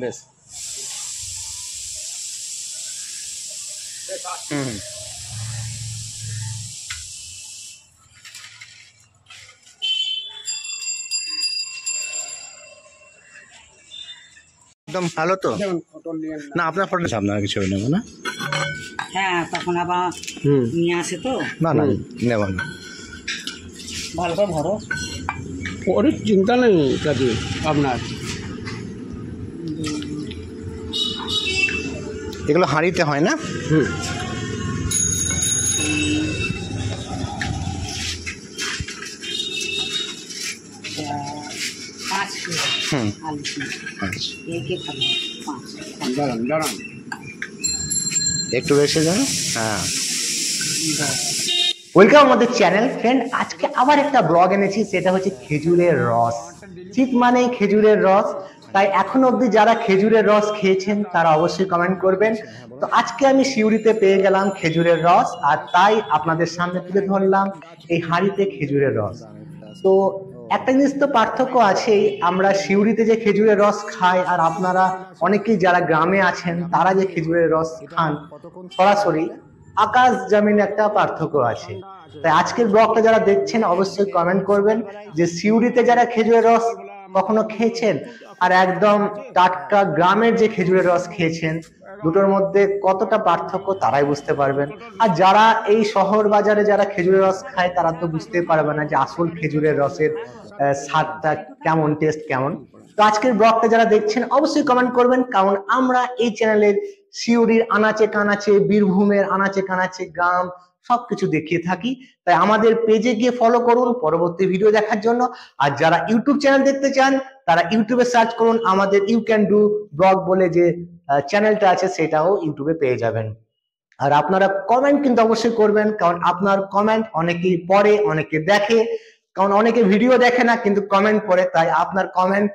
বেশ। হুম, একদম ভালো তো না? আপনার ফটো আপনার কিছু নেবো না। হ্যাঁ, তখন আবার নিয়ে আসে তো। না না নেব না। ভালো করে ভরো। ওর চিন্তা নেই কাজে আপনার। এগুলো হাঁড়িতে হয় না? হুম, 5 কিলো হুম, আলু কিলো। আচ্ছা কে খাবে? 5। দাঁড়ান দাঁড়ান। একটু বেশি জানো। হ্যাঁ, ওয়েলকাম আমাদের চ্যানেল ফ্রেন্ড। আজকে আবার একটা ব্লগ এনেছি, সেটা হচ্ছে খেজুরের রস। শীত মানে খেজুরের রস, তাই এখন অবধি যারা খেজুরের রস খেয়েছেন তারা অবশ্যই কমেন্ট করবেন। তো আজকে আমি সিউড়িতে পেয়ে গেলাম খেজুরের রস, আর তাই আপনাদের সামনে তুলে ধরলাম এই হাঁড়িতে খেজুরের রস। তো একটা জিনিস তো পার্থক্য আছেই, আমরা সিউড়িতে যে খেজুরের রস খাই আর আপনারা অনেকেই যারা গ্রামে আছেন তারা যে খেজুরের রস খান সরাসরি, আকাশ জমিন একটা পার্থক্য আছে। তাই আজকের ব্লগটা যারা দেখছেন অবশ্যই কমেন্ট করবেন যে সিউড়িতে যারা খেজুরের রস কখনো খেয়েছেন আর একদম টাটকা গ্রামের যে খেজুরের রস খেয়েছেন, দুটোর মধ্যে কতটা পার্থক্য তারাই বুঝতে পারবেন। আর যারা এই শহর বাজারে যারা খেজুরের রস খায় তারা তো বুঝতে পারবে না যে আসল খেজুরের রসের স্বাদটা কেমন, টেস্ট কেমন। তো আজকের ব্লগটা যারা দেখছেন অবশ্যই কমেন্ট করবেন, কারণ আমরা এই চ্যানেলের সিউড়ির আনাচে কানাচে, বীরভূমের আনাচে কানাচে গ্রাম সবকিছু দেখিয়ে থাকি। তাই আমাদের পেজে গিয়ে ফলো করুন পরবর্তী ভিডিও দেখার জন্য। আর যারা ইউটিউব চ্যানেল দেখতে চান তারা ইউটিউবে সার্চ করুন আমাদের ইউ ক্যান ডু ব্লগ বলে যে চ্যানেলটা আছে, সেটাও ইউটিউবে পেয়ে যাবেন। আর আপনারা কমেন্ট কিন্তু অবশ্যই করবেন, কারণ আপনার কমেন্ট অনেকেই পড়ে, অনেকে দেখে, কারণ অনেকে ভিডিও দেখে না কিন্তু কমেন্ট পড়ে, তাই আপনার কমেন্ট